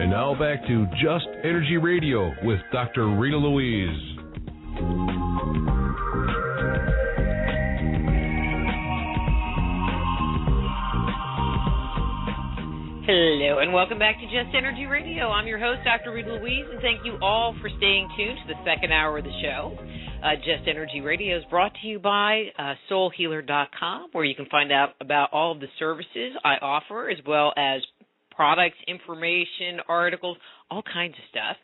And now back to Just Energy Radio with Dr. Rita Louise. Hello, and welcome back to Just Energy Radio. I'm your host, Dr. Rita Louise, and thank you all for staying tuned to the second hour of the show. Just Energy Radio is brought to you by soulhealer.com, where you can find out about all of the services I offer, as well as products, information, articles, all kinds of stuff.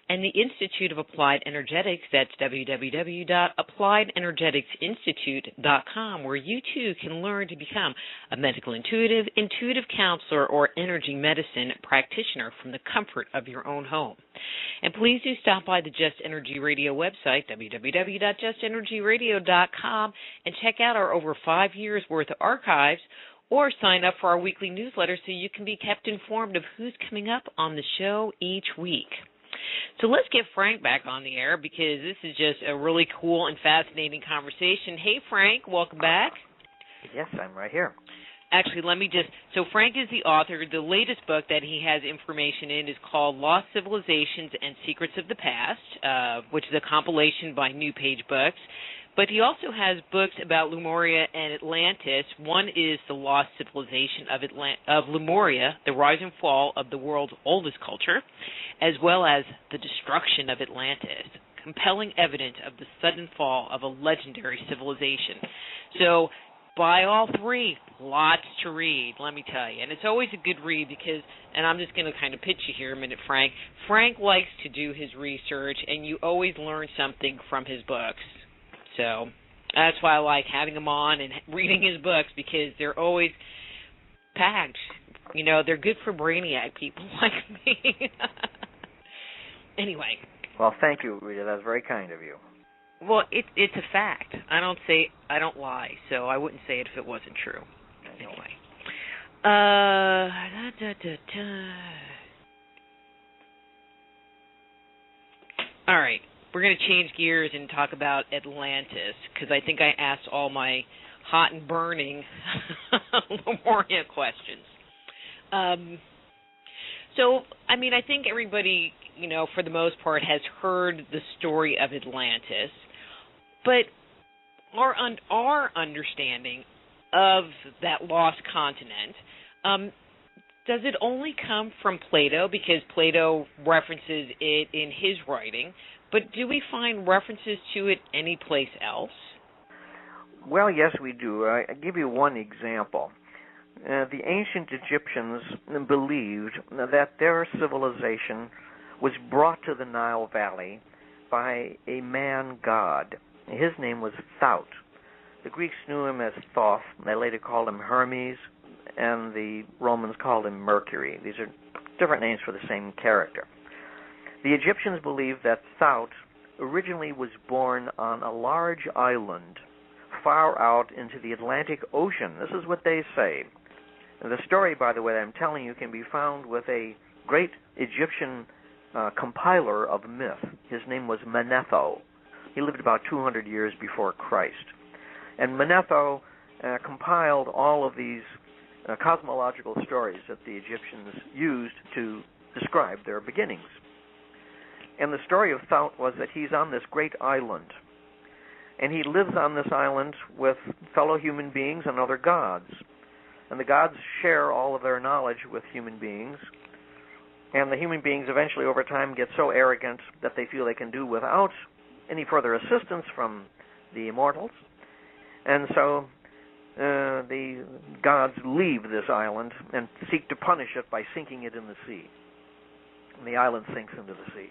And the Institute of Applied Energetics, that's www.appliedenergeticsinstitute.com, where you too can learn to become a medical intuitive counselor, or energy medicine practitioner from the comfort of your own home. And please do stop by the Just Energy Radio website, www.justenergyradio.com, and check out our over 5 years worth of archives, or sign up for our weekly newsletter so you can be kept informed of who's coming up on the show each week. So let's get Frank back on the air, because this is just a really cool and fascinating conversation. Hey, Frank, welcome back. Yes, I'm right here. Actually, so Frank is the author. The latest book that he has information in is called Lost Civilizations and Secrets of the Past, which is a compilation by New Page Books. But he also has books about Lemuria and Atlantis. One is The Lost Civilization of Lemuria, the rise and fall of the world's oldest culture, as well as The Destruction of Atlantis, compelling evidence of the sudden fall of a legendary civilization. So buy all three. Lots to read, let me tell you. And it's always a good read because, and I'm just going to kind of pitch you here a minute, Frank. Frank likes to do his research, and you always learn something from his books. So that's why I like having him on and reading his books, because they're always packed. You know, they're good for brainiac people like me. Anyway. Well, thank you, Rita. That's very kind of you. Well, it's a fact. I don't lie, so I wouldn't say it if it wasn't true. Anyway. All right. We're going to change gears and talk about Atlantis, because I think I asked all my hot and burning Lemuria questions. So, I mean, I think everybody, you know, for the most part, has heard the story of Atlantis, but our understanding of that lost continent, does it only come from Plato, because Plato references it in his writing? But do we find references to it anyplace else? Well, yes, we do. I'll give you one example. The ancient Egyptians believed that their civilization was brought to the Nile Valley by a man-god. His name was Thoth. The Greeks knew him as Thoth. They later called him Hermes, and the Romans called him Mercury. These are different names for the same character. The Egyptians believed that Thoth originally was born on a large island far out into the Atlantic Ocean. This is what they say. And the story, by the way, that I'm telling you can be found with a great Egyptian compiler of myth. His name was Manetho. He lived about 200 years before Christ. And Manetho compiled all of these cosmological stories that the Egyptians used to describe their beginnings. And the story of Thoth was that he's on this great island, and he lives on this island with fellow human beings and other gods. And the gods share all of their knowledge with human beings, and the human beings eventually over time get so arrogant that they feel they can do without any further assistance from the immortals. And so the gods leave this island and seek to punish it by sinking it in the sea. And the island sinks into the sea.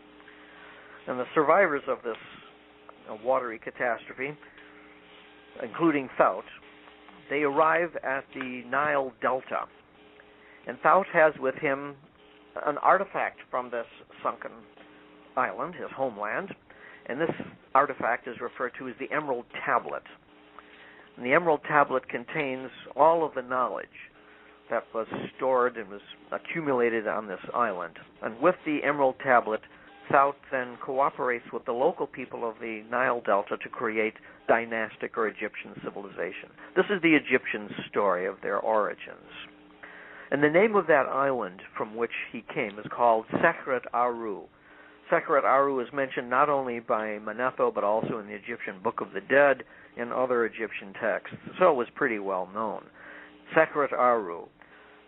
And the survivors of this watery catastrophe, including Thoth, they arrive at the Nile Delta. And Thoth has with him an artifact from this sunken island, his homeland, and this artifact is referred to as the Emerald Tablet. And the Emerald Tablet contains all of the knowledge that was stored and was accumulated on this island. And with the Emerald Tablet, Thoth then cooperates with the local people of the Nile Delta to create dynastic or Egyptian civilization. This is the Egyptian story of their origins. And the name of that island from which he came is called Sekret Aru. Sekret Aru is mentioned not only by Manetho, but also in the Egyptian Book of the Dead and other Egyptian texts, so it was pretty well known. Sekret Aru.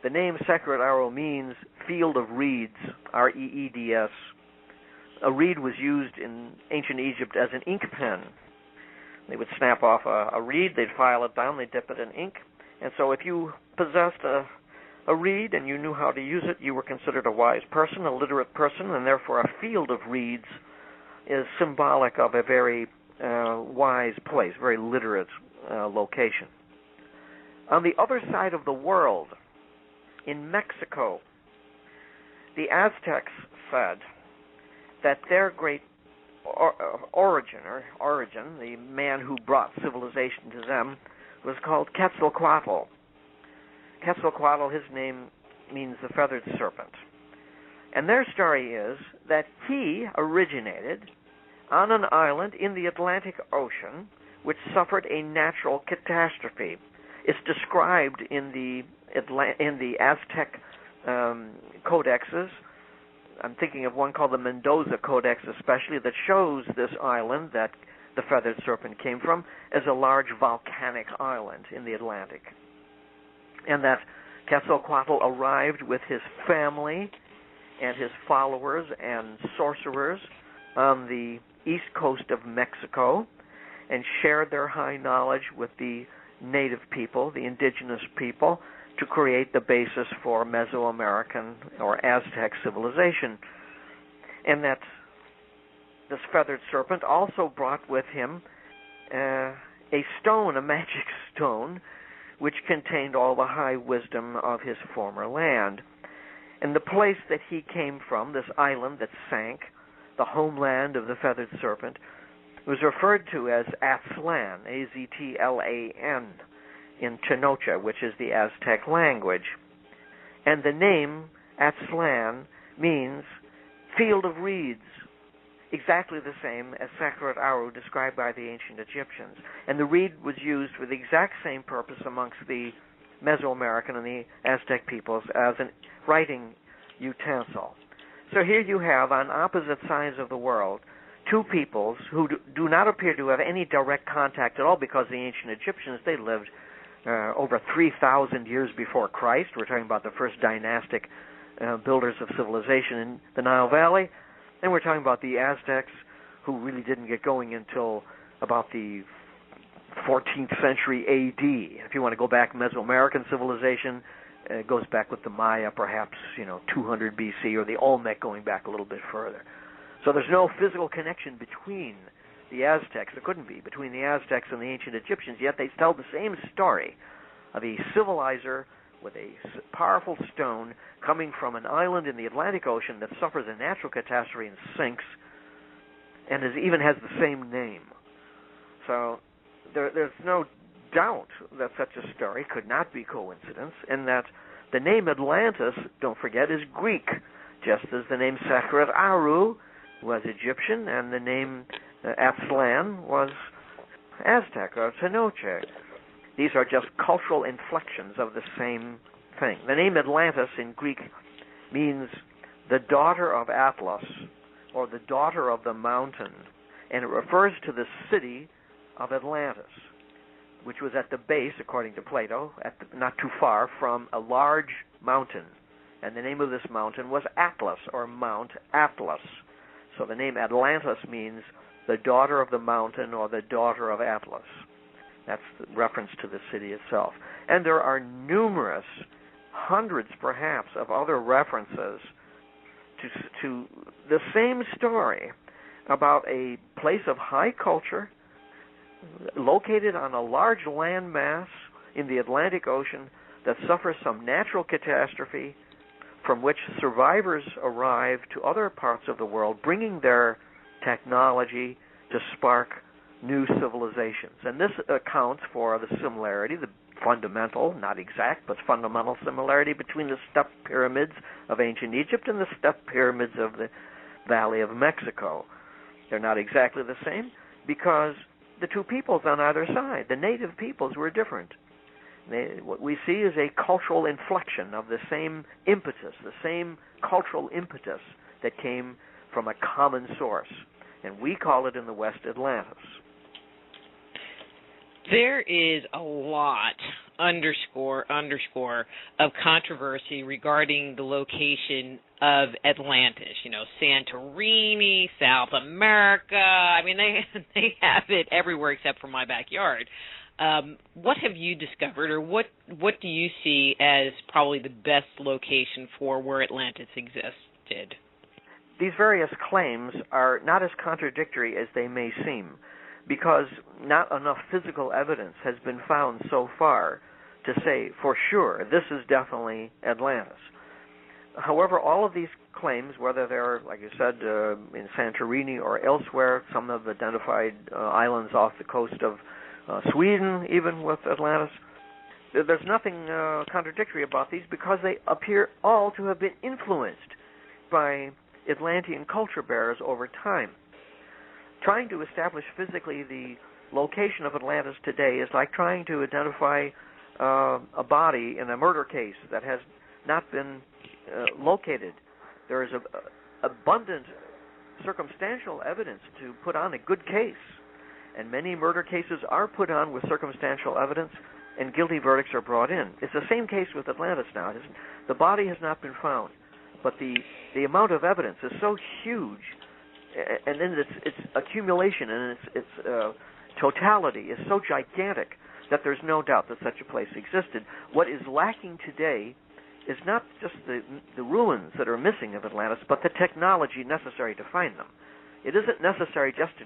The name Sekret Aru means field of reeds, R-E-E-D-S. A reed was used in ancient Egypt as an ink pen. They would snap off a reed, they'd file it down, they'd dip it in ink. And so if you possessed a reed and you knew how to use it, you were considered a wise person, a literate person, and therefore a field of reeds is symbolic of a very wise place, very literate location. On the other side of the world, in Mexico, the Aztecs said that their great origin, the man who brought civilization to them, was called Quetzalcoatl. Quetzalcoatl, his name means the feathered serpent. And their story is that he originated on an island in the Atlantic Ocean which suffered a natural catastrophe. It's described in the Aztec codexes. I'm thinking of one called the Mendoza Codex especially, that shows this island that the feathered serpent came from as a large volcanic island in the Atlantic. And that Quetzalcoatl arrived with his family and his followers and sorcerers on the east coast of Mexico and shared their high knowledge with the native people, the indigenous people, to create the basis for Mesoamerican or Aztec civilization. And that this feathered serpent also brought with him a stone, a magic stone, which contained all the high wisdom of his former land. And the place that he came from, this island that sank, the homeland of the feathered serpent, was referred to as Aztlan, A-Z-T-L-A-N, in Chinocha, which is the Aztec language. And the name Aztlan means field of reeds, exactly the same as Sekret Aru described by the ancient Egyptians. And the reed was used for the exact same purpose amongst the Mesoamerican and the Aztec peoples as a writing utensil. So here you have, on opposite sides of the world, two peoples who do not appear to have any direct contact at all, because the ancient Egyptians, they lived over 3,000 years before Christ. We're talking about the first dynastic builders of civilization in the Nile Valley. And we're talking about the Aztecs, who really didn't get going until about the 14th century A.D. If you want to go back, Mesoamerican civilization goes back with the Maya, perhaps 200 B.C., or the Olmec going back a little bit further. So there's no physical connection between the Aztecs. There couldn't be between the Aztecs and the ancient Egyptians, yet they tell the same story of a civilizer with a powerful stone coming from an island in the Atlantic Ocean that suffers a natural catastrophe and sinks, and even has the same name. So there's no doubt that such a story could not be coincidence, and that the name Atlantis, don't forget, is Greek, just as the name Sekret Aru was Egyptian, and the name Aztlan was Aztec or Tenochtitlan. These are just cultural inflections of the same thing. The name Atlantis in Greek means the daughter of Atlas, or the daughter of the mountain, and it refers to the city of Atlantis, which was at the base, according to Plato, not too far from a large mountain. And the name of this mountain was Atlas, or Mount Atlas. So the name Atlantis means the daughter of the mountain, or the daughter of Atlas. That's the reference to the city itself. And there are numerous, hundreds perhaps, of other references to the same story about a place of high culture located on a large landmass in the Atlantic Ocean that suffers some natural catastrophe, from which survivors arrive to other parts of the world, bringing their technology to spark new civilizations. And this accounts for the similarity, the fundamental, not exact, but fundamental similarity between the step pyramids of ancient Egypt and the step pyramids of the Valley of Mexico. They're not exactly the same because the two peoples on either side, the native peoples, were different. What we see is a cultural inflection of the same impetus, the same cultural impetus that came from a common source. And we call it in the West Atlantis. There is a lot, underscore, of controversy regarding the location of Atlantis. You know, Santorini, South America. I mean, they have it everywhere except for my backyard. What have you discovered, or what do you see as probably the best location for where Atlantis existed? These various claims are not as contradictory as they may seem, because not enough physical evidence has been found so far to say for sure this is definitely Atlantis. However, all of these claims, whether they're, like you said, in Santorini or elsewhere, some have identified islands off the coast of Sweden, even with Atlantis, there's nothing contradictory about these because they appear all to have been influenced by Atlantean culture bearers over time. Trying to establish physically the location of Atlantis today is like trying to identify a body in a murder case that has not been located. There is abundant circumstantial evidence to put on a good case, and many murder cases are put on with circumstantial evidence, and guilty verdicts are brought in. It's the same case with Atlantis now. The body has not been found, but the amount of evidence is so huge, and then its accumulation and its totality is so gigantic that there's no doubt that such a place existed. What is lacking today is not just the ruins that are missing of Atlantis, but the technology necessary to find them. It isn't necessary just to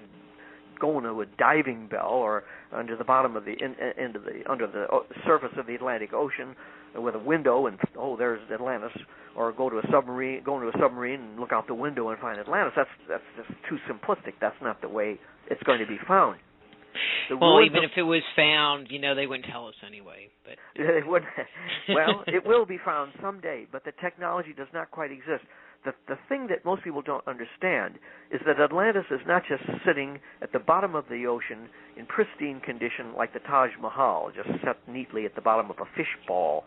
go into a diving bell or under the bottom of under the surface of the Atlantic Ocean with a window and there's Atlantis, or go into a submarine and look out the window and find Atlantis. That's just too simplistic. That's not the way it's going to be found. Well, even if it was found, they wouldn't tell us anyway. But they wouldn't. Well, it will be found someday, but the technology does not quite exist. The thing that most people don't understand is that Atlantis is not just sitting at the bottom of the ocean in pristine condition like the Taj Mahal, just set neatly at the bottom of a fishbowl.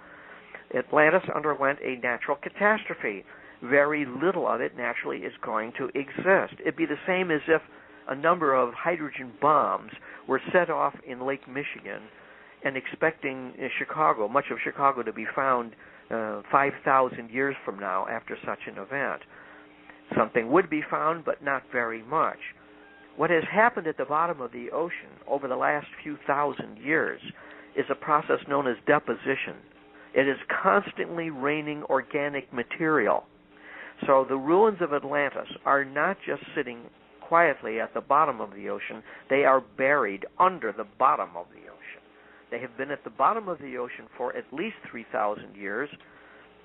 Atlantis underwent a natural catastrophe. Very little of it naturally is going to exist. It'd be the same as if a number of hydrogen bombs were set off in Lake Michigan and expecting much of Chicago to be found 5,000 years from now after such an event. Something would be found, but not very much. What has happened at the bottom of the ocean over the last few thousand years is a process known as deposition. It is constantly raining organic material. So the ruins of Atlantis are not just sitting quietly at the bottom of the ocean, they are buried under the bottom of the ocean. They have been at the bottom of the ocean for at least 3,000 years,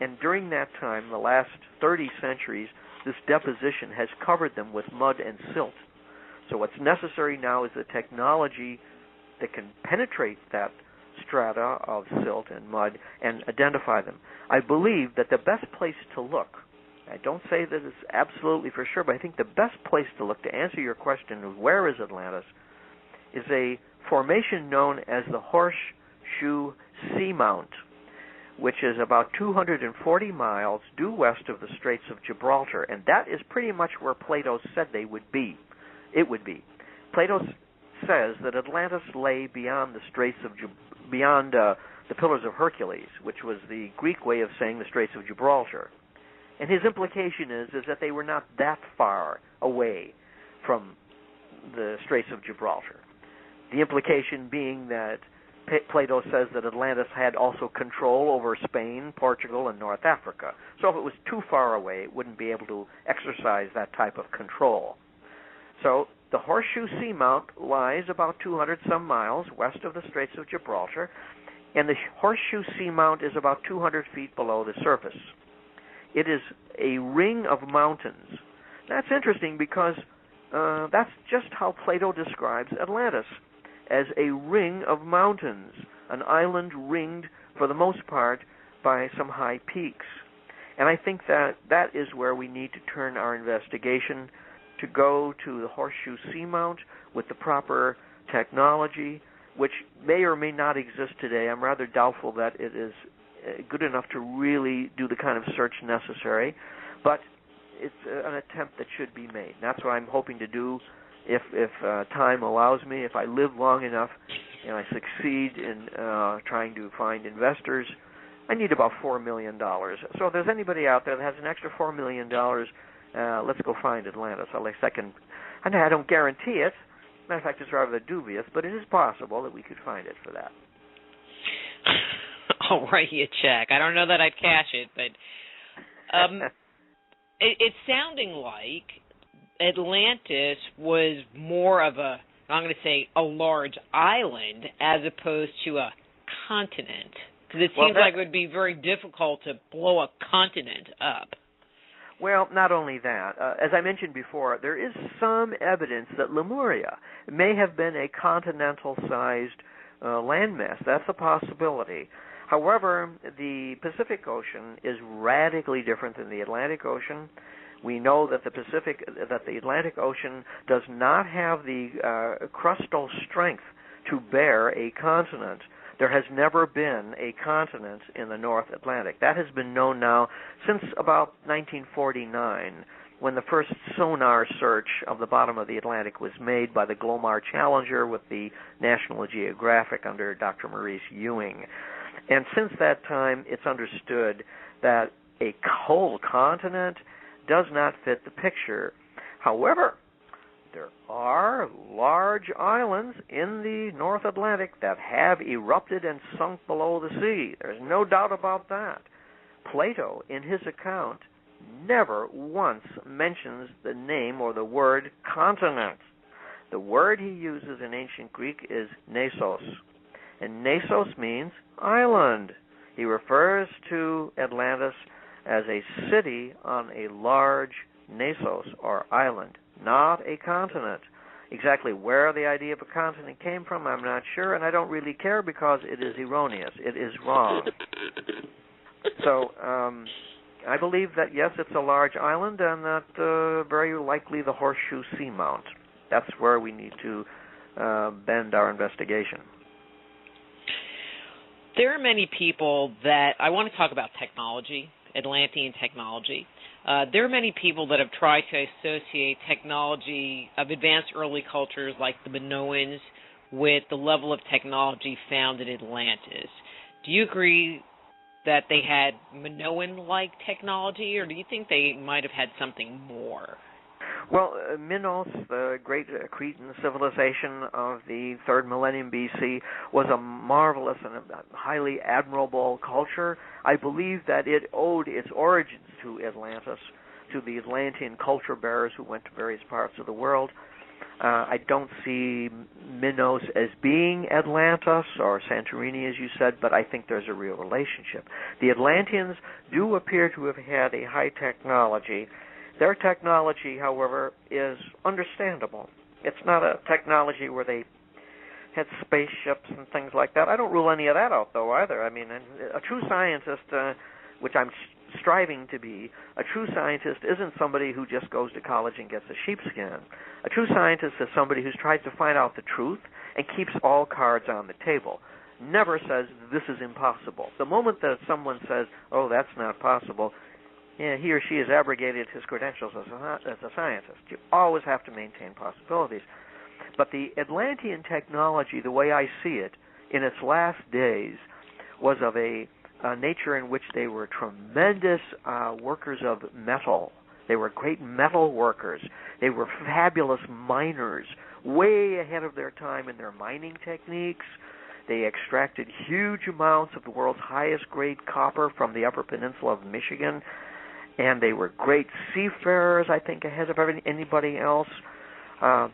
and during that time, the last 30 centuries, this deposition has covered them with mud and silt. So what's necessary now is the technology that can penetrate that strata of silt and mud and identify them. I believe that the best place to look, I don't say that it's absolutely for sure, but I think the best place to look to answer your question of where is Atlantis is a formation known as the Horseshoe Seamount, which is about 240 miles due west of the Straits of Gibraltar, and that is pretty much where Plato said they would be. It would be. Plato says that Atlantis lay beyond the the Pillars of Hercules, which was the Greek way of saying the Straits of Gibraltar. And his implication is that they were not that far away from the Straits of Gibraltar. The implication being that Plato says that Atlantis had also control over Spain, Portugal, and North Africa. So if it was too far away, it wouldn't be able to exercise that type of control. So the Horseshoe Seamount lies about 200-some miles west of the Straits of Gibraltar, and the Horseshoe Seamount is about 200 feet below the surface. It is a ring of mountains. That's interesting because that's just how Plato describes Atlantis, as a ring of mountains, an island ringed for the most part by some high peaks. And I think that is where we need to turn our investigation, to go to the Horseshoe Seamount with the proper technology which may or may not exist today. I'm rather doubtful that it is good enough to really do the kind of search necessary, but it's an attempt that should be made. And that's what I'm hoping to do if time allows me, if I live long enough and I succeed in trying to find investors. I need about $4 million. So if there's anybody out there that has an extra $4 million, let's go find Atlantis. At least I don't guarantee it. Matter of fact, it's rather dubious, but it is possible that we could find it for that. I'll write you a check. I don't know that I'd cash it, but it's sounding like Atlantis was more of a, I'm going to say, a large island as opposed to a continent. Because it seems like it would be very difficult to blow a continent up. Well, not only that. As I mentioned before, there is some evidence that Lemuria may have been a continental-sized landmass. That's a possibility. However, the Pacific Ocean is radically different than the Atlantic Ocean. We know that the Atlantic Ocean does not have the crustal strength to bear a continent. There has never been a continent in the North Atlantic. That has been known now since about 1949, when the first sonar search of the bottom of the Atlantic was made by the Glomar Challenger with the National Geographic under Dr. Maurice Ewing. And since that time, it's understood that a whole continent does not fit the picture. However, there are large islands in the North Atlantic that have erupted and sunk below the sea. There's no doubt about that. Plato, in his account, never once mentions the name or the word continent. The word he uses in ancient Greek is Nasos, and Nasos means island. He refers to Atlantis as a city on a large Nasos, or island, not a continent. Exactly where the idea of a continent came from, I'm not sure, and I don't really care because it is erroneous. It is wrong. So I believe that, yes, it's a large island, and that very likely the Horseshoe Seamount. That's where we need to bend our investigation. There are many people that, I want to talk about technology, Atlantean technology. There are many people that have tried to associate technology of advanced early cultures like the Minoans with the level of technology found in Atlantis. Do you agree that they had Minoan-like technology, or do you think they might have had something more? Well, Minos, the great Cretan civilization of the 3rd millennium BC, was a marvelous and a highly admirable culture. I believe that it owed its origins to Atlantis, to the Atlantean culture bearers who went to various parts of the world. I don't see Minos as being Atlantis or Santorini, as you said, but I think there's a real relationship. The Atlanteans do appear to have had a high technology. Their technology, however, is understandable. It's not a technology where they had spaceships and things like that. I don't rule any of that out, though, either. I mean, a true scientist, which I'm striving to be, a true scientist isn't somebody who just goes to college and gets a sheepskin. A true scientist is somebody who's tried to find out the truth and keeps all cards on the table. Never says, this is impossible. The moment that someone says, oh, that's not possible, yeah, he or she has abrogated his credentials as a scientist. You always have to maintain possibilities. But the Atlantean technology, the way I see it, in its last days, was of a nature in which they were tremendous workers of metal. They were great metal workers. They were fabulous miners, way ahead of their time in their mining techniques. They extracted huge amounts of the world's highest grade copper from the Upper Peninsula of Michigan. And they were great seafarers, I think, ahead of anybody else.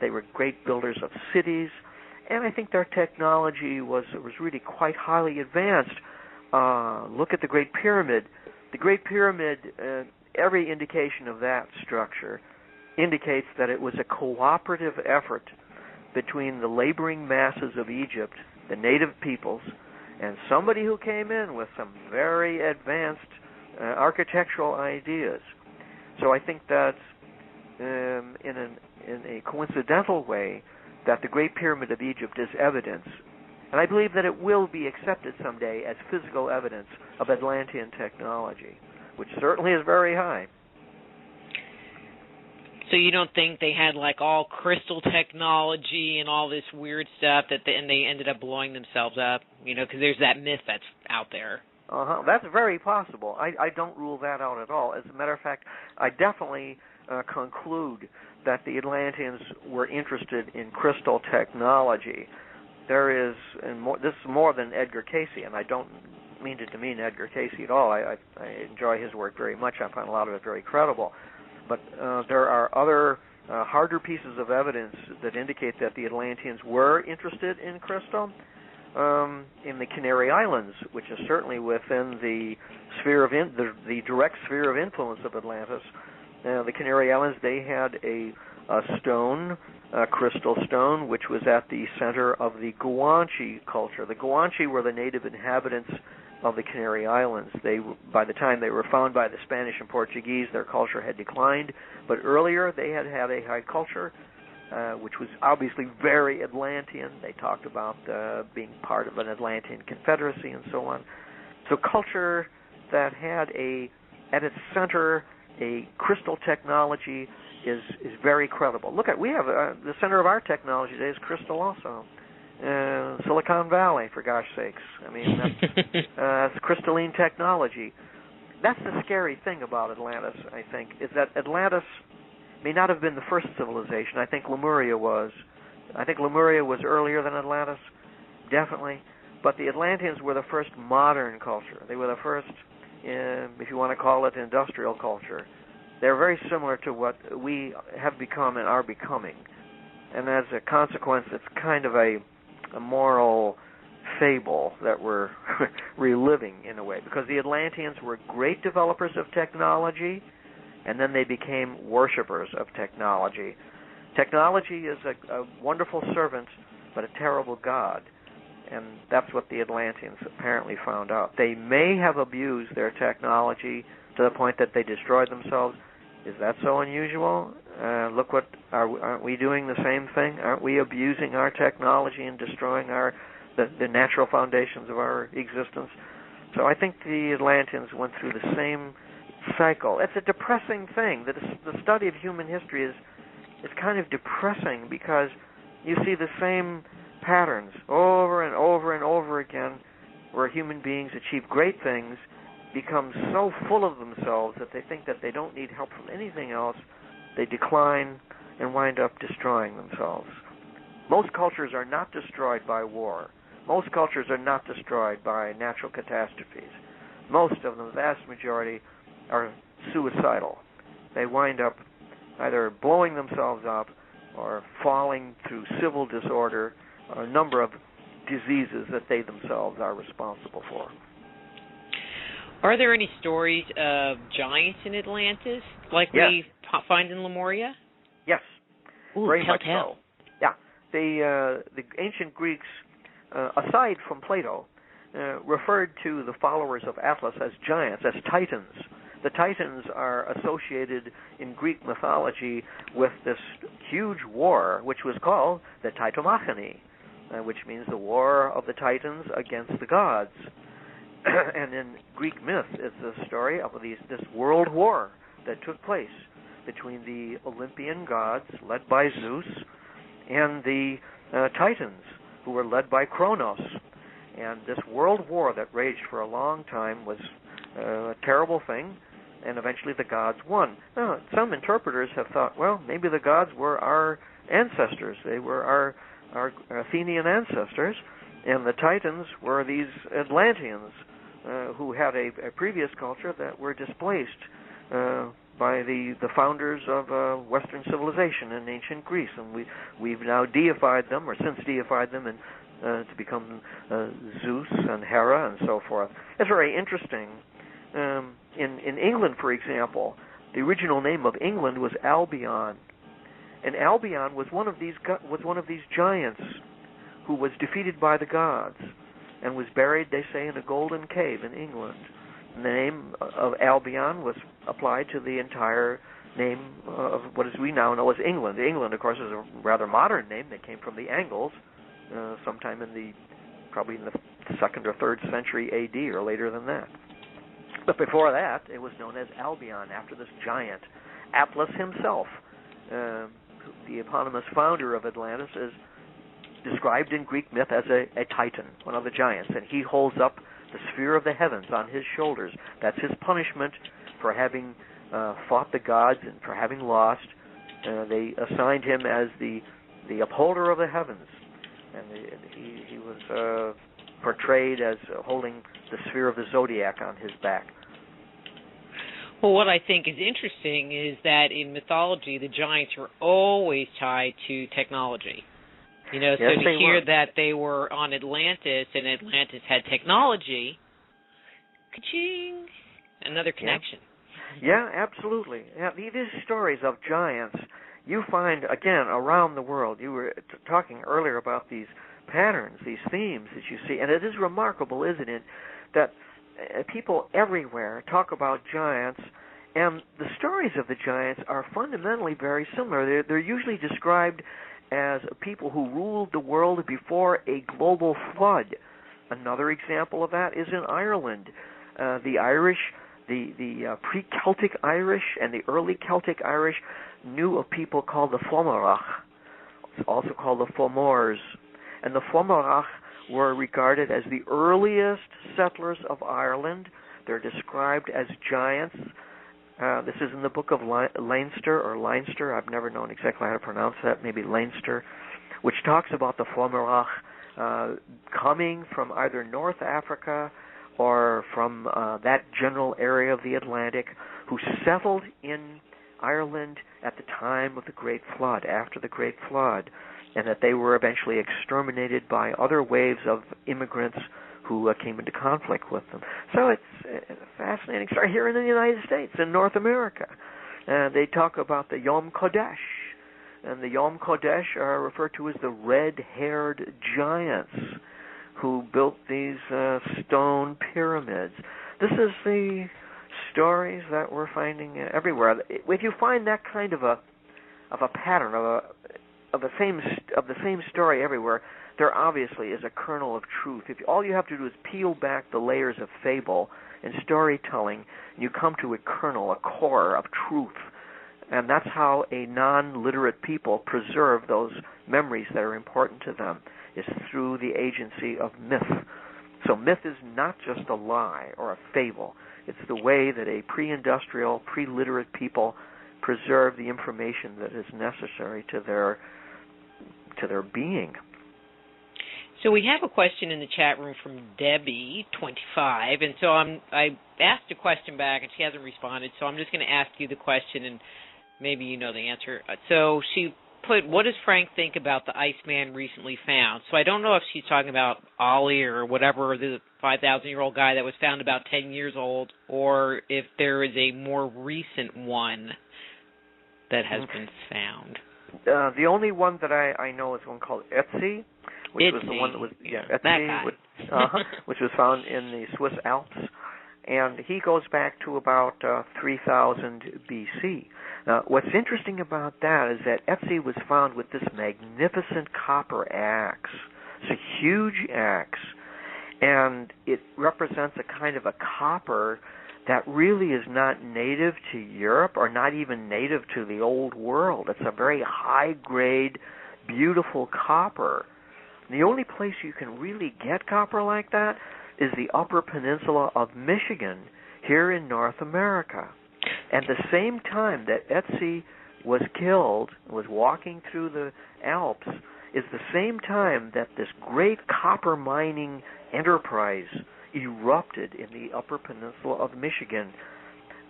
They were great builders of cities. And I think their technology was really quite highly advanced. Look at the Great Pyramid. The Great Pyramid, every indication of that structure indicates that it was a cooperative effort between the laboring masses of Egypt, the native peoples, and somebody who came in with some very advanced architectural ideas. So I think that in a coincidental way that the Great Pyramid of Egypt is evidence And I believe that it will be accepted someday as physical evidence of Atlantean technology, which certainly is very high. So you don't think they had like all crystal technology and all this weird stuff and they ended up blowing themselves up? Because there's that myth that's out there. That's very possible. I don't rule that out at all. As a matter of fact, I definitely conclude that the Atlanteans were interested in crystal technology. There is, this is more than Edgar Cayce, and I don't mean to demean Edgar Cayce at all. I enjoy his work very much. I find a lot of it very credible. But there are other harder pieces of evidence that indicate that the Atlanteans were interested in crystal. In the Canary Islands, which is certainly within the sphere of the direct sphere of influence of Atlantis. The Canary Islands, they had a stone, a crystal stone, which was at the center of the Guanche culture. The Guanche were the native inhabitants of the Canary Islands. By the time they were found by the Spanish and Portuguese, their culture had declined, but earlier they had a high culture, which was obviously very Atlantean. They talked about being part of an Atlantean confederacy and so on. So culture that had at its center a crystal technology is very credible. Look we have the center of our technology today is crystal also. Silicon Valley, for gosh sakes. I mean, that's crystalline technology. That's the scary thing about Atlantis, I think, is that Atlantis may not have been the first civilization. I think Lemuria was. I think Lemuria was earlier than Atlantis, definitely. But the Atlanteans were the first modern culture. They were the first, if you want to call it, industrial culture. They're very similar to what we have become and are becoming. And as a consequence, it's kind of a moral fable that we're reliving in a way, because the Atlanteans were great developers of technology, and then they became worshippers of technology. Technology is a wonderful servant, but a terrible god, and that's what the Atlanteans apparently found out. They may have abused their technology to the point that they destroyed themselves. Is that so unusual? Look, aren't we doing the same thing? Aren't we abusing our technology and destroying the natural foundations of our existence? So I think the Atlanteans went through the same cycle. It's a depressing thing. The study of human history is kind of depressing, because you see the same patterns over and over and over again, where human beings achieve great things, become so full of themselves that they think that they don't need help from anything else. They decline and wind up destroying themselves. Most cultures are not destroyed by war. Most cultures are not destroyed by natural catastrophes. Most of them, the vast majority, are suicidal. They wind up either blowing themselves up or falling through civil disorder, or a number of diseases that they themselves are responsible for. Are there any stories of giants in Atlantis, like we find in Lemuria? Yes, Ooh, very much tell. so. Yeah, the ancient Greeks, aside from Plato, referred to the followers of Atlas as giants, as titans. The titans are associated in Greek mythology with this huge war, which was called the Titomachony, which means the war of the titans against the gods. And in Greek myth is the story of this world war that took place between the Olympian gods, led by Zeus, and the Titans, who were led by Kronos. And this world war that raged for a long time was a terrible thing, and eventually the gods won. Now, some interpreters have thought, well, maybe the gods were our ancestors. They were our Athenian ancestors, and the Titans were these Atlanteans who had a previous culture that were displaced by the founders of Western civilization in ancient Greece, and we've now deified them, or since deified them, and to become Zeus and Hera and so forth. It's very interesting. In England, for example, the original name of England was Albion, and Albion was one of these giants who was defeated by the gods and was buried, they say, in a golden cave in England. And the name of Albion was applied to the entire name of what we now know as England. England, of course, is a rather modern name that came from the Angles sometime in the probably in the 2nd or 3rd century A.D. or later than that. But before that, it was known as Albion, after this giant. Atlas himself, the eponymous founder of Atlantis, is described in Greek myth as a titan, one of the giants, and he holds up the sphere of the heavens on his shoulders. That's his punishment for having fought the gods and for having lost. They assigned him as the upholder of the heavens, and he was portrayed as holding the sphere of the zodiac on his back. Well, what I think is interesting is that in mythology, the giants were always tied to technology. You know, yes, so to hear that they were on Atlantis and Atlantis had technology, ka-ching, another connection. Yeah, absolutely. Yeah, these stories of giants you find, again, around the world. You were talking earlier about these patterns, these themes that you see, and it is remarkable, isn't it, that people everywhere talk about giants, and the stories of the giants are fundamentally very similar. They're usually described as people who ruled the world before a global flood. Another example of that is in Ireland. The Irish, the pre-Celtic Irish and the early Celtic Irish knew of people called the Fomorach, also called the Fomors. And the Fomorach were regarded as the earliest settlers of Ireland. They're described as giants. This is in the book of Leinster or Leinster. I've never known exactly how to pronounce that. Maybe Leinster, which talks about the Fomorach coming from either North Africa or from that general area of the Atlantic, who settled in Ireland at the time of the Great Flood, after the Great Flood, and that they were eventually exterminated by other waves of immigrants who came into conflict with them. So it's a fascinating story here in the United States, in North America. They talk about the Yom Kodesh, and the Yom Kodesh are referred to as the red-haired giants who built these stone pyramids. This is the stories that we're finding everywhere. If you find that kind of a pattern of the same story everywhere, there obviously is a kernel of truth. All you have to do is peel back the layers of fable and storytelling, and you come to a kernel, a core of truth. And that's how a non-literate people preserve those memories that are important to them, is through the agency of myth. So myth is not just a lie or a fable. It's the way that a pre-industrial, pre-literate people preserve the information that is necessary to their being. So we have a question in the chat room from Debbie, 25, and so I asked a question back, and she hasn't responded, so I'm just going to ask you the question, and maybe you know the answer. So she put, what does Frank think about the Iceman recently found? So I don't know if she's talking about Ollie or whatever, the 5,000-year-old guy that was found about 10 years old, or if there is a more recent one that has been found. The only one that I know is one called Ötzi, which was the one that was Ötzi, which was found in the Swiss Alps, and he goes back to about 3000 BC. What's interesting about that is that Ötzi was found with this magnificent copper axe. It's a huge axe, and it represents a kind of a copper that really is not native to Europe or not even native to the old world. It's a very high-grade, beautiful copper. The only place you can really get copper like that is the Upper Peninsula of Michigan here in North America. At the same time that Ötzi was killed, was walking through the Alps, is the same time that this great copper mining enterprise erupted in the Upper Peninsula of Michigan.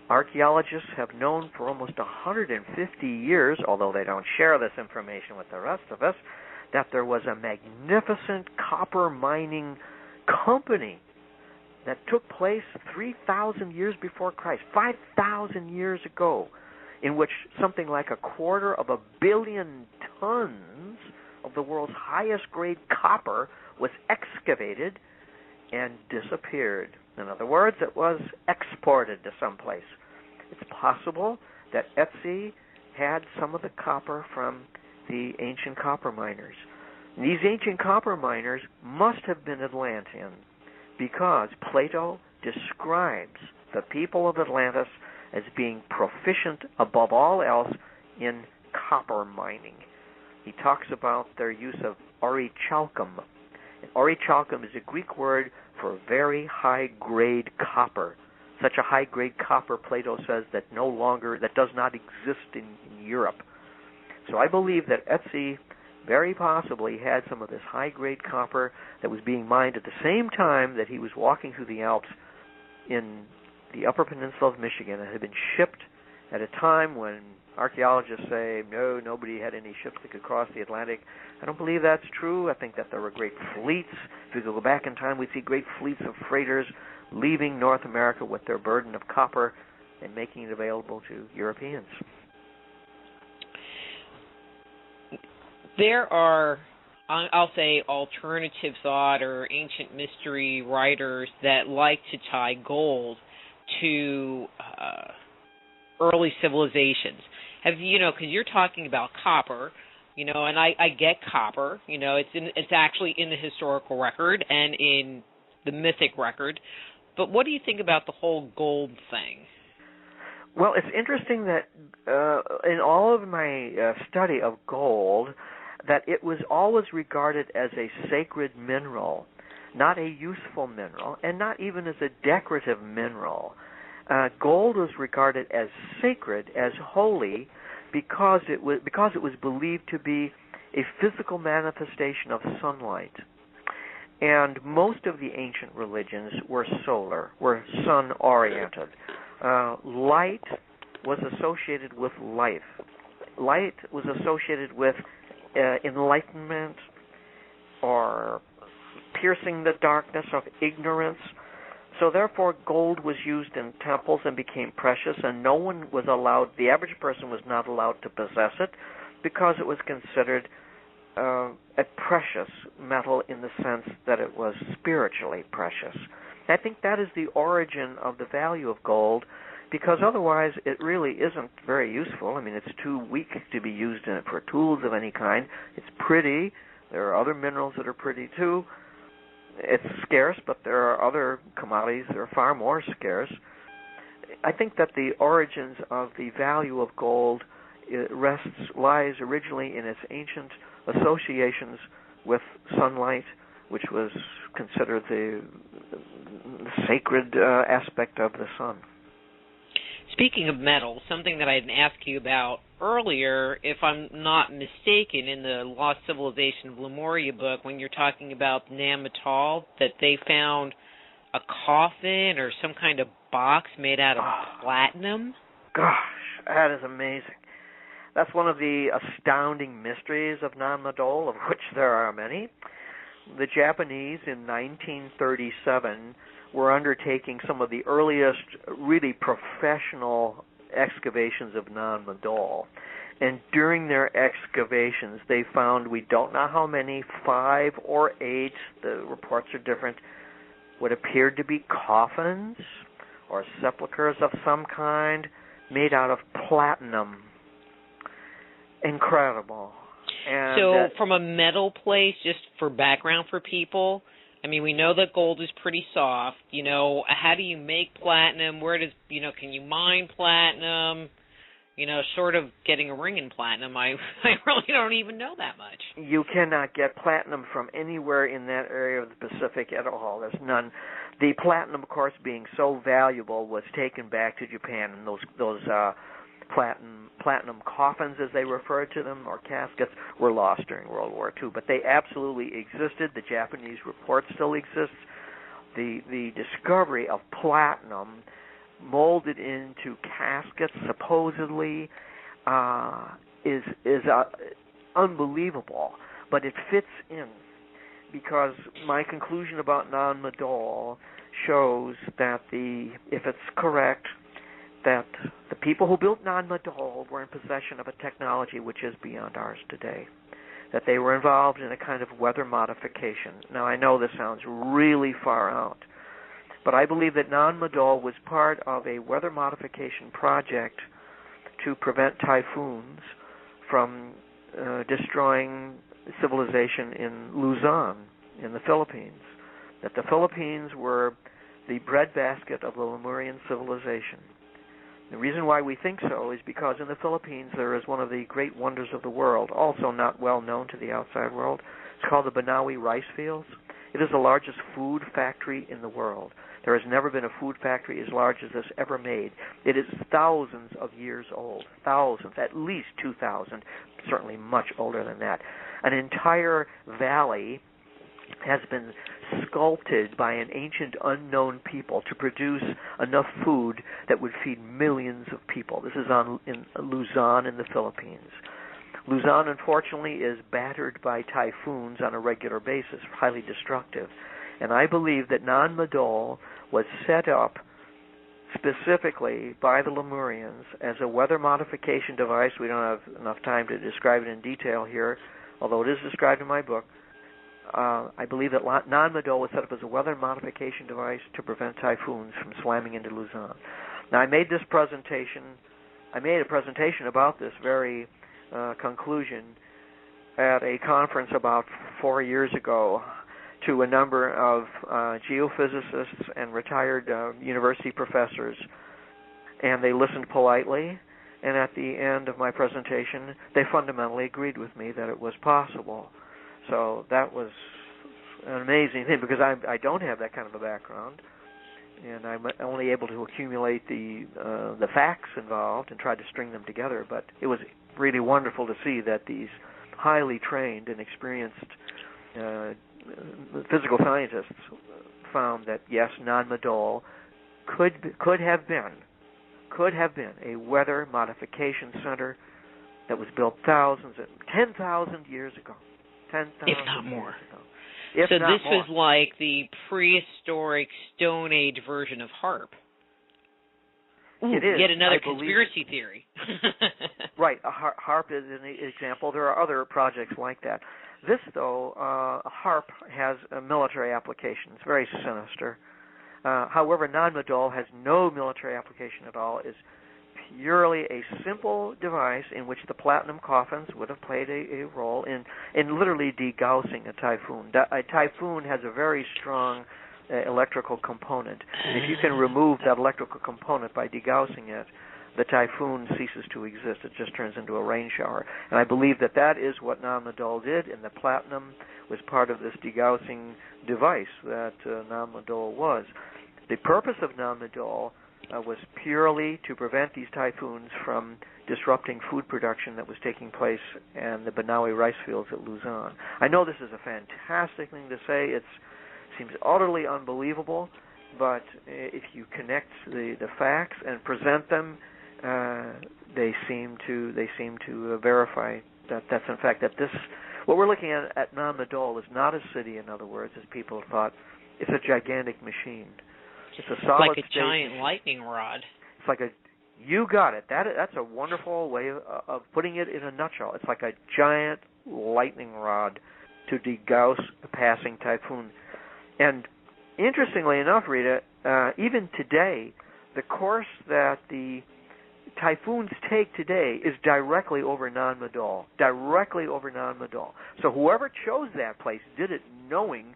Archaeologists have known for almost 150 years, although they don't share this information with the rest of us, that there was a magnificent copper mining company that took place 3,000 years before Christ, 5,000 years ago, in which something like 250 million tons of the world's highest grade copper was excavated and disappeared. In other words, it was exported to someplace. It's possible that Ötzi had some of the copper from the ancient copper miners. These ancient copper miners must have been Atlantean because Plato describes the people of Atlantis as being proficient above all else in copper mining. He talks about their use of orichalcum. Orichalcum is a Greek word for very high-grade copper. Such a high-grade copper, Plato says, that does not exist in Europe. So I believe that Ötzi very possibly had some of this high-grade copper that was being mined at the same time that he was walking through the Alps in the Upper Peninsula of Michigan. It had been shipped at a time when archaeologists say, no, nobody had any ships that could cross the Atlantic. I don't believe that's true. I think that there were great fleets. If we go back in time, we'd see great fleets of freighters leaving North America with their burden of copper and making it available to Europeans. There are, I'll say, alternative thought or ancient mystery writers that like to tie gold to early civilizations. Because you're talking about copper, and I get copper. It's actually in the historical record and in the mythic record. But what do you think about the whole gold thing? Well, it's interesting that in all of my study of gold, that it was always regarded as a sacred mineral, not a useful mineral, and not even as a decorative mineral. Gold was regarded as sacred, as holy, because it was believed to be a physical manifestation of sunlight. And most of the ancient religions were sun-oriented. Light was associated with life. Light was associated with enlightenment or piercing the darkness of ignorance. So therefore, gold was used in temples and became precious, and no one was allowed, the average person was not allowed to possess it because it was considered a precious metal in the sense that it was spiritually precious. I think that is the origin of the value of gold, because otherwise it really isn't very useful. I mean, it's too weak to be used in it for tools of any kind. It's pretty. There are other minerals that are pretty too. It's scarce, but there are other commodities that are far more scarce. I think that the origins of the value of gold lies originally in its ancient associations with sunlight, which was considered the sacred aspect of the sun. Speaking of metals, something that I didn't ask you about earlier, if I'm not mistaken, in the Lost Civilization of Lemuria book, when you're talking about Neanderthal, that they found a coffin or some kind of box made out of platinum? Gosh, that is amazing. That's one of the astounding mysteries of Neanderthal, of which there are many. The Japanese in 1937 were undertaking some of the earliest really professional excavations of Neanderthal. And during their excavations, they found, we don't know how many, 5 or 8, the reports are different, what appeared to be coffins or sepulchres of some kind made out of platinum. Incredible. And so from a metal place, just for background for people, I mean, we know that gold is pretty soft. How do you make platinum? Where does, can you mine platinum? Sort of getting a ring in platinum. I really don't even know that much. You cannot get platinum from anywhere in that area of the Pacific at all. There's none. The platinum, of course, being so valuable, was taken back to Japan, and those platinum coffins, as they referred to them, or caskets, were lost during World War II. But they absolutely existed. The Japanese report still exists. The discovery of platinum molded into caskets, supposedly, is unbelievable. But it fits in, because my conclusion about Neanderthal shows that if it's correct, that the people who built Neanderthal were in possession of a technology which is beyond ours today, that they were involved in a kind of weather modification. Now, I know this sounds really far out, but I believe that Neanderthal was part of a weather modification project to prevent typhoons from destroying civilization in Luzon in the Philippines, that the Philippines were the breadbasket of the Lemurian civilization. The reason why we think so is because in the Philippines there is one of the great wonders of the world, also not well known to the outside world. It's called the Banaue rice fields. It is the largest food factory in the world. There has never been a food factory as large as this ever made. It is thousands of years old, thousands, at least 2,000, certainly much older than that. An entire valley has been sculpted by an ancient unknown people to produce enough food that would feed millions of people. This is in Luzon in the Philippines. Luzon, unfortunately, is battered by typhoons on a regular basis, highly destructive. And I believe that Nan Madol was set up specifically by the Lemurians as a weather modification device. We don't have enough time to describe it in detail here, although it is described in my book. I believe that Nan Madol was set up as a weather modification device to prevent typhoons from slamming into Luzon. Now, I made a presentation about this very conclusion at a conference about 4 years ago to a number of geophysicists and retired university professors, and they listened politely, and at the end of my presentation, they fundamentally agreed with me that it was possible. So that was an amazing thing, because I don't have that kind of a background, and I'm only able to accumulate the facts involved and try to string them together. But it was really wonderful to see that these highly trained and experienced physical scientists found that yes, Nan Madol could have been a weather modification center that was built 10,000 years ago. 10,000 if not more. If so not this more. was like the prehistoric Stone Age version of HARP. Ooh, it is. Yet another conspiracy theory. Right. HARP is an example. There are other projects like that. This, though, HARP has a military application. It's very sinister. However, Nan Madol has no military application at all. It's purely a simple device in which the platinum coffins would have played a role in literally degaussing a typhoon. A typhoon has a very strong electrical component. And if you can remove that electrical component by degaussing it, the typhoon ceases to exist. It just turns into a rain shower. And I believe that is what Nan Madol did, and the platinum was part of this degaussing device that Nan Madol was. The purpose of Nan Madol was purely to prevent these typhoons from disrupting food production that was taking place in the Banaue rice fields at Luzon. I know this is a fantastic thing to say. It seems utterly unbelievable, but if you connect the facts and present them, they seem to verify that's in fact that this. What we're looking at Nan Madol is not a city, in other words, as people thought. It's a gigantic machine. It's a solid like a giant lightning rod. It's like you got it. That's a wonderful way of putting it in a nutshell. It's like a giant lightning rod to degauss a passing typhoon. And interestingly enough, Rita, even today, the course that the typhoons take today is directly over Nan Madol. Directly over Nan Madol. So whoever chose that place did it knowing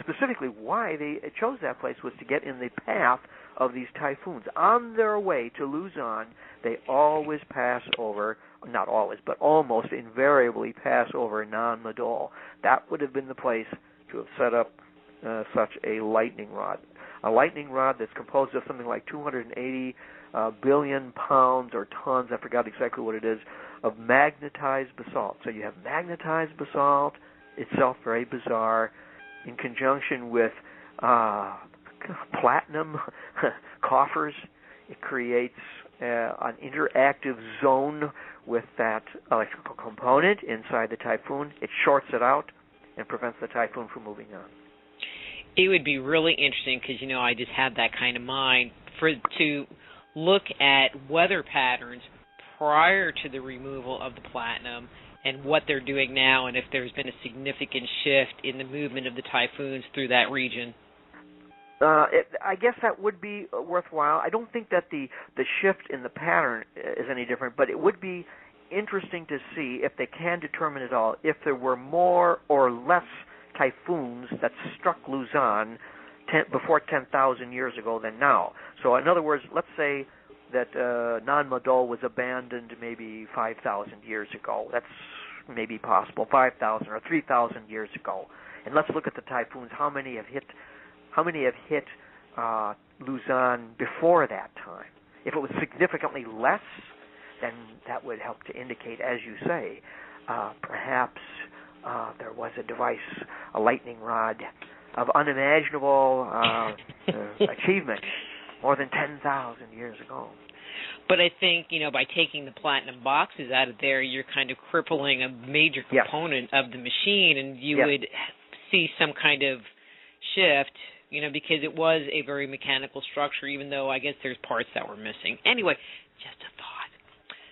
specifically why they chose that place was to get in the path of these typhoons. On their way to Luzon, they always pass over, not always, but almost invariably pass over Nan Madol. That would have been the place to have set up such a lightning rod. A lightning rod that's composed of something like 280 billion pounds or tons, I forgot exactly what it is, of magnetized basalt. So you have magnetized basalt, itself very bizarre, in conjunction with platinum coffers. It creates an interactive zone with that electrical component inside the typhoon. It shorts it out and prevents the typhoon from moving on. It would be really interesting because, I just had that kind of mind to look at weather patterns prior to the removal of the platinum and what they're doing now, and if there's been a significant shift in the movement of the typhoons through that region. I guess that would be worthwhile. I don't think that the shift in the pattern is any different, but it would be interesting to see, if they can determine at all, if there were more or less typhoons that struck Luzon before 10,000 years ago than now. So in other words, let's say that Nanmadol was abandoned maybe 5,000 years ago. That's maybe possible, 5,000 or 3,000 years ago. And let's look at the typhoons. How many have hit Luzon before that time? If it was significantly less, then that would help to indicate, as you say, perhaps there was a device, a lightning rod of unimaginable achievement more than 10,000 years ago. But I think, by taking the platinum boxes out of there, you're kind of crippling a major component of the machine, and you would see some kind of shift, because it was a very mechanical structure, even though I guess there's parts that were missing. Anyway, just a thought.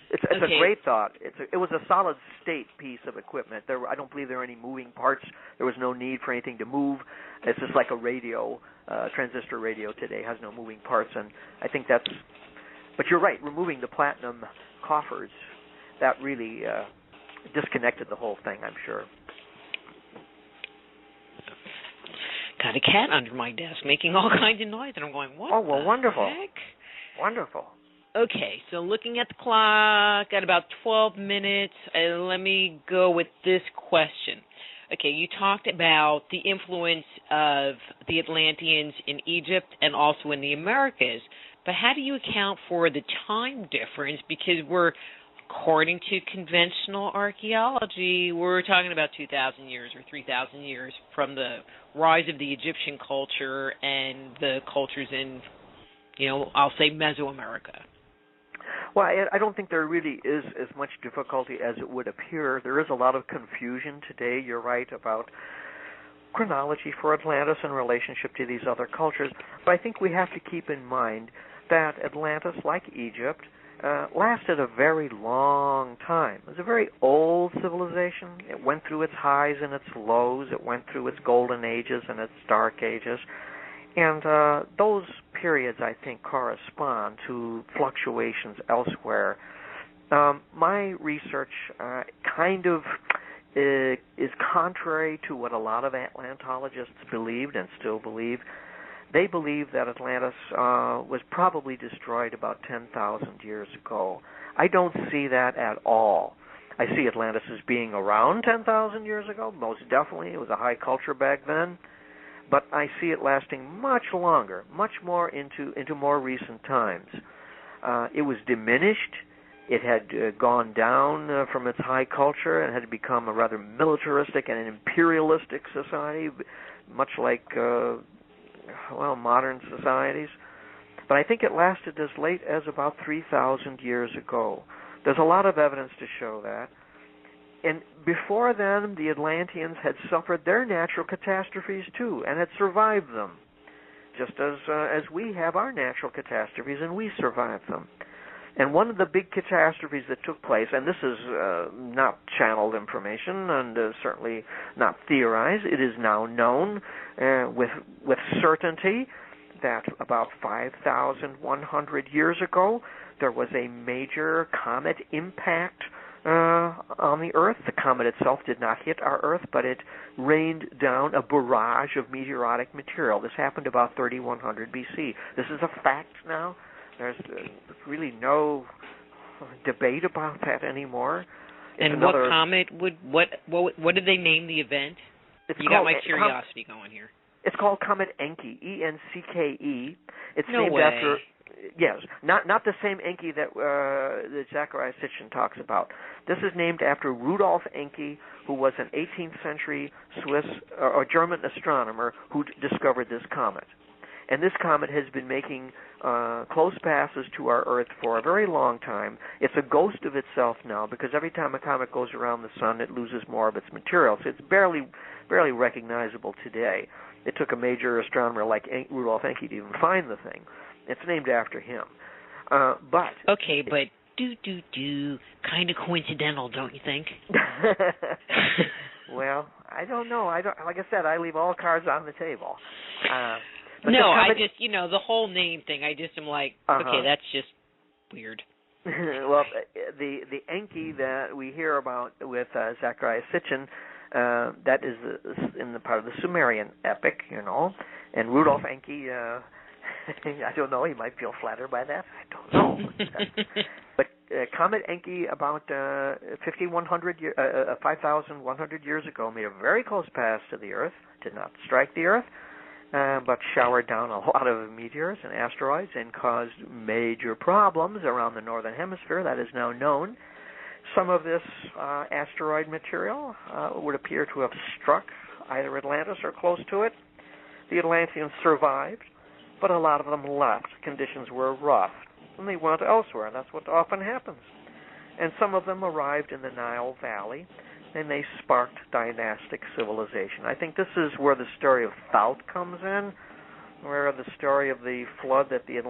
It's a great thought. It was a solid state piece of equipment. I don't believe there were any moving parts. There was no need for anything to move. It's just like a radio, transistor radio today has no moving parts, and I think that's. But you're right. Removing the platinum coffers, that really disconnected the whole thing, I'm sure. Got a cat under my desk making all kinds of noise, and I'm going, what the wonderful. heck? Wonderful. Okay, so looking at the clock, got about 12 minutes. Let me go with this question. Okay, you talked about the influence of the Atlanteans in Egypt and also in the Americas, but how do you account for the time difference? Because according to conventional archaeology, we're talking about 2,000 years or 3,000 years from the rise of the Egyptian culture and the cultures in, I'll say Mesoamerica. Well, I don't think there really is as much difficulty as it would appear. There is a lot of confusion today, you're right, about chronology for Atlantis in relationship to these other cultures. But I think we have to keep in mind that Atlantis, like Egypt, lasted a very long time. It was a very old civilization. It went through its highs and its lows. It went through its golden ages and its dark ages. And those periods, I think, correspond to fluctuations elsewhere. My research kind of is contrary to what a lot of Atlantologists believed and still believe. They believe that Atlantis was probably destroyed about 10,000 years ago. I don't see that at all. I see Atlantis as being around 10,000 years ago, most definitely. It was a high culture back then. But I see it lasting much longer, much more into more recent times. It was diminished. It had gone down from its high culture and had become a rather militaristic and an imperialistic society, much like, modern societies. But I think it lasted as late as about 3,000 years ago. There's a lot of evidence to show that. And before then, the Atlanteans had suffered their natural catastrophes too, and had survived them, just as we have our natural catastrophes, and we survived them. And one of the big catastrophes that took place, and this is not channeled information, and certainly not theorized, it is now known with certainty that about 5,100 years ago, there was a major comet impact on the Earth. The comet itself did not hit our Earth, but it rained down a barrage of meteoric material. This happened about 3100 BC. This is a fact now. There's really no debate about that anymore. And what comet what did they name the event? You got my curiosity going here. It's called Comet Encke, E-N-C-K-E. It's no named way. after. Yes, not the same Encke that Zachariah Sitchin talks about. This is named after Rudolf Encke, who was an 18th century Swiss or German astronomer who discovered this comet. And this comet has been making close passes to our Earth for a very long time. It's a ghost of itself now because every time a comet goes around the sun, it loses more of its material. So it's barely recognizable today. It took a major astronomer like Rudolf Encke to even find the thing. It's named after him. But kind of coincidental, don't you think? Well, I don't know. Like I said, I leave all cards on the table. No, I just, the whole name thing, I just am like, okay, that's just weird. Well, the Enki that we hear about with Zechariah Sitchin, that is in the part of the Sumerian epic, and Rudolf Enki, I don't know, he might feel flattered by that. I don't know. But Comet Enki, about 5,100 years ago, made a very close pass to the Earth, did not strike the Earth, but showered down a lot of meteors and asteroids and caused major problems around the northern hemisphere. That is now known. Some of this asteroid material would appear to have struck either Atlantis or close to it. The Atlanteans survived, but a lot of them left. Conditions were rough, and they went elsewhere. That's what often happens. And some of them arrived in the Nile Valley, and they sparked dynastic civilization. I think this is where the story of Thoth comes in, where the story of the flood that the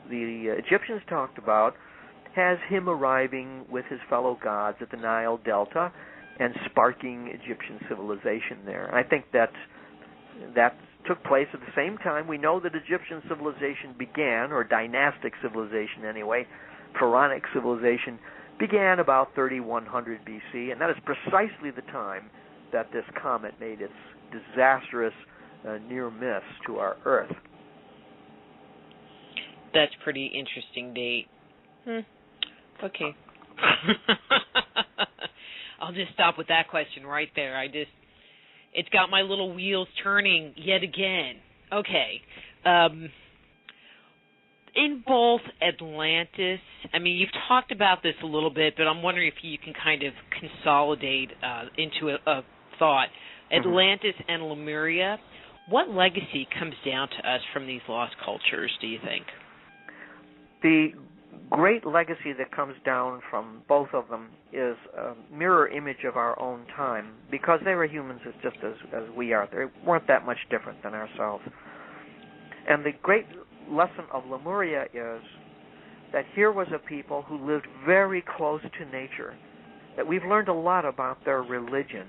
Egyptians talked about has him arriving with his fellow gods at the Nile Delta and sparking Egyptian civilization there. I think that took place at the same time. We know that Egyptian civilization began, or dynastic civilization anyway, pharaonic civilization, began about 3100 BC, and that is precisely the time that this comet made its disastrous near miss to our Earth. That's pretty interesting date. Okay. I'll just stop with that question right there. It's got my little wheels turning yet again. Okay. In both Atlantis, you've talked about this a little bit, but I'm wondering if you can kind of consolidate into a thought. Atlantis and Lemuria, what legacy comes down to us from these lost cultures, do you think? The great legacy that comes down from both of them is a mirror image of our own time, because they were humans just as we are. They weren't that much different than ourselves. And the great lesson of Lemuria is that here was a people who lived very close to nature, that we've learned a lot about their religion,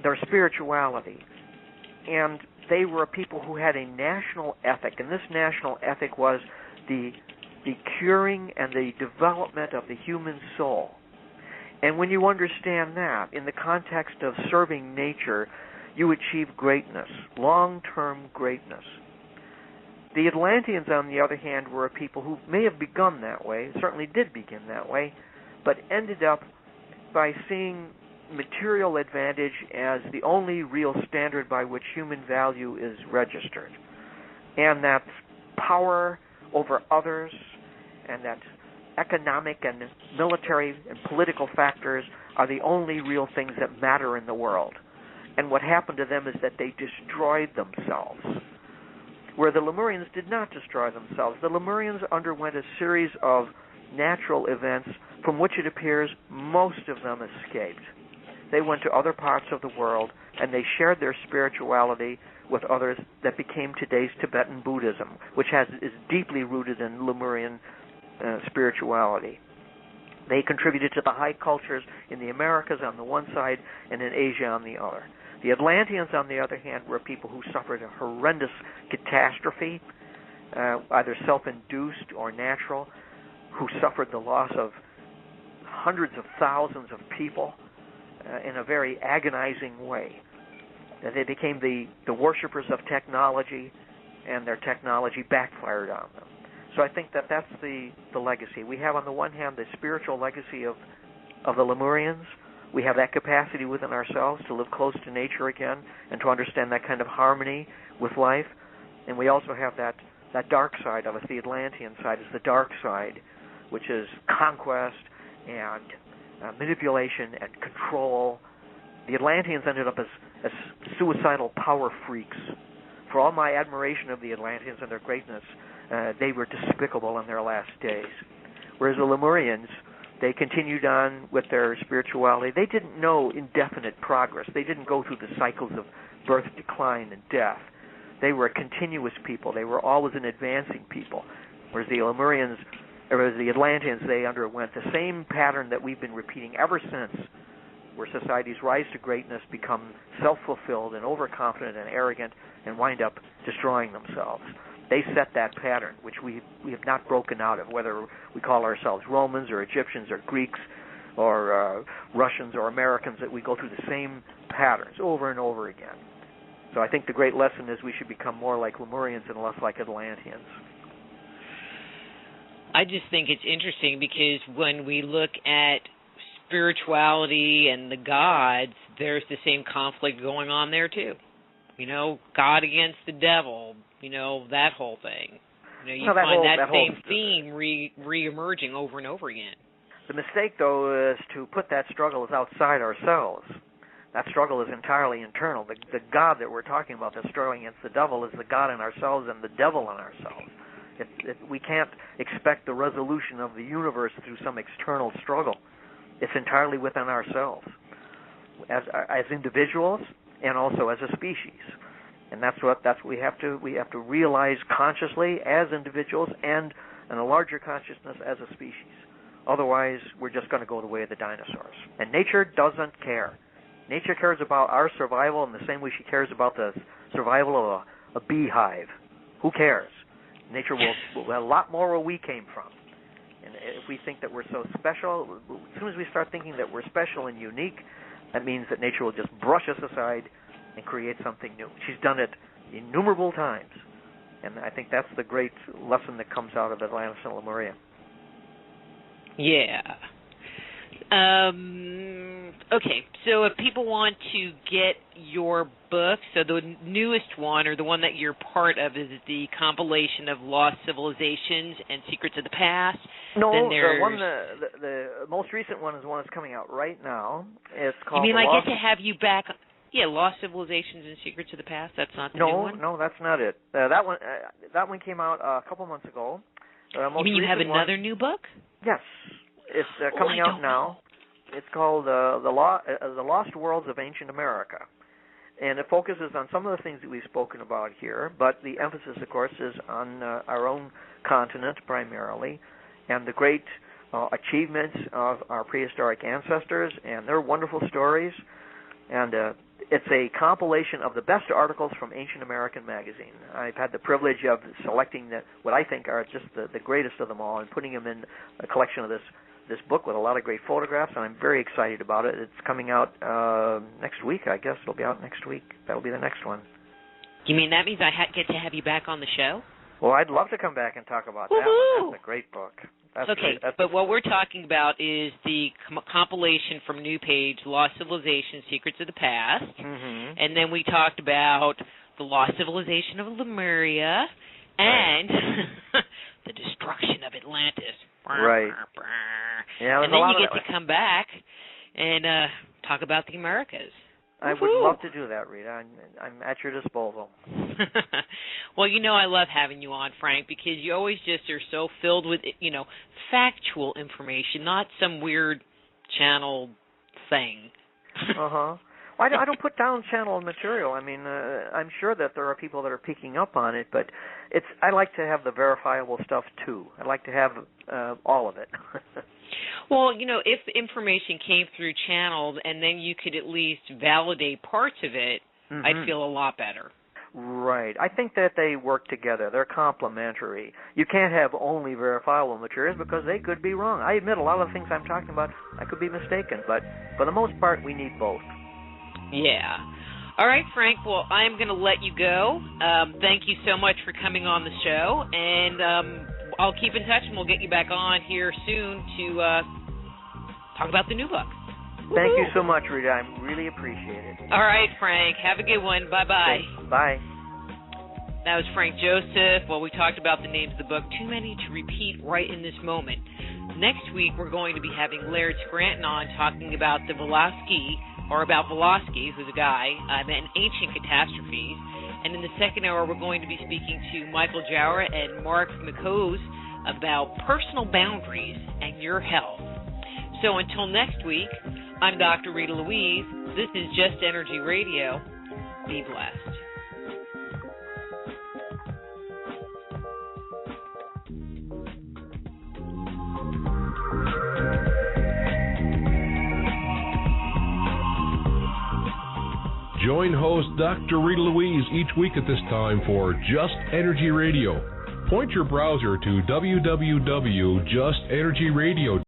their spirituality, and they were a people who had a national ethic, and this national ethic was the curing and the development of the human soul. And when you understand that, in the context of serving nature, you achieve greatness, long-term greatness. The Atlanteans, on the other hand, were a people who may have begun that way, certainly did begin that way, but ended up by seeing material advantage as the only real standard by which human value is registered. And that power over others, and that economic and military and political factors are the only real things that matter in the world. And what happened to them is that they destroyed themselves, where the Lemurians did not destroy themselves. The Lemurians underwent a series of natural events from which it appears most of them escaped. They went to other parts of the world, and they shared their spirituality with others that became today's Tibetan Buddhism, which is deeply rooted in Lemurian spirituality. They contributed to the high cultures in the Americas on the one side and in Asia on the other. The Atlanteans, on the other hand, were people who suffered a horrendous catastrophe, either self-induced or natural, who suffered the loss of hundreds of thousands of people in a very agonizing way. They became the worshippers of technology, and their technology backfired on them. So I think that that's the legacy. We have, on the one hand, the spiritual legacy of the Lemurians. We have that capacity within ourselves to live close to nature again and to understand that kind of harmony with life. And we also have that dark side of us. The Atlantean side is the dark side, which is conquest and manipulation and control. The Atlanteans ended up as suicidal power freaks. For all my admiration of the Atlanteans and their greatness, they were despicable in their last days. Whereas the Lemurians, they continued on with their spirituality. They didn't know indefinite progress. They didn't go through the cycles of birth, decline, and death. They were a continuous people. They were always an advancing people. Whereas the Lemurians, or the Atlanteans, they underwent the same pattern that we've been repeating ever since, where societies rise to greatness, become self-fulfilled and overconfident and arrogant, and wind up destroying themselves. They set that pattern, which we have not broken out of, whether we call ourselves Romans or Egyptians or Greeks or Russians or Americans, that we go through the same patterns over and over again. So I think the great lesson is we should become more like Lemurians and less like Atlanteans. I just think it's interesting because when we look at spirituality and the gods, there's the same conflict going on there too. God against the devil, that whole thing. You find that same theme re-emerging over and over again. The mistake, though, is to put that struggle as outside ourselves. That struggle is entirely internal. The God that we're talking about that's struggling against the devil is the God in ourselves and the devil in ourselves. We can't expect the resolution of the universe through some external struggle. It's entirely within ourselves, as individuals and also as a species. And that's what we have to realize consciously as individuals and in a larger consciousness as a species. Otherwise, we're just going to go the way of the dinosaurs. And nature doesn't care. Nature cares about our survival in the same way she cares about the survival of a beehive. Who cares? Nature will a lot more where we came from. And if we think that we're so special, as soon as we start thinking that we're special and unique, that means that nature will just brush us aside and create something new. She's done it innumerable times. And I think that's the great lesson that comes out of Atlantis and Lemuria. Yeah. Okay, so if people want to get your book, so the newest one, or the one that you're part of, is the compilation of Lost Civilizations and Secrets of the Past. No, the most recent one is the one that's coming out right now. It's called. You mean I get to have you back? Yeah, Lost Civilizations and Secrets of the Past. That's not the new one. No, that's not it. That one came out a couple months ago. You mean you have another new book? Yes, it's coming out now. It's called The Lost Worlds of Ancient America. And it focuses on some of the things that we've spoken about here, but the emphasis, of course, is on our own continent primarily, and the great achievements of our prehistoric ancestors and their wonderful stories. And it's a compilation of the best articles from Ancient American Magazine. I've had the privilege of selecting what I think are just the greatest of them all and putting them in a collection of this book with a lot of great photographs, and I'm very excited about it. It's coming out next week, I guess. It'll be out next week. That'll be the next one. You mean that means I get to have you back on the show? Well, I'd love to come back and talk about that one. That's a great book. But what we're talking about is the compilation from New Page, Lost Civilization, Secrets of the Past. Mm-hmm. And then we talked about the Lost Civilization of Lemuria and the destruction of Atlantis. Right. Yeah, and then you get to come back and talk about the Americas. I would love to do that, Rita. I'm at your disposal. Well, I love having you on, Frank, because you always just are so filled with, factual information, not some weird channel thing. Uh-huh. Well, I don't put down channel material. I mean, I'm sure that there are people that are picking up on it, but I like to have the verifiable stuff, too. I like to have all of it. Well, if the information came through channeled and then you could at least validate parts of it, mm-hmm. I'd feel a lot better. Right. I think that they work together. They're complementary. You can't have only verifiable materials because they could be wrong. I admit a lot of the things I'm talking about, I could be mistaken, but for the most part, we need both. Yeah. All right, Frank. Well, I'm going to let you go. Thank you so much for coming on the show, and I'll keep in touch, and we'll get you back on here soon to talk about the new book. Thank you so much, Rita. I really appreciate it. All right, Frank. Have a good one. Bye-bye. Okay. Bye. That was Frank Joseph. Well, we talked about the names of the book. Too many to repeat right in this moment. Next week, we're going to be having Laird Scranton on talking about the Velosky, or about Velosky, who's a guy, and ancient catastrophes. And in the second hour, we're going to be speaking to Michael Jauer and Mark McCose about personal boundaries and your health. So until next week, I'm Dr. Rita Louise. This is Just Energy Radio. Be blessed. Join host Dr. Rita Louise each week at this time for Just Energy Radio. Point your browser to www.justenergyradio.com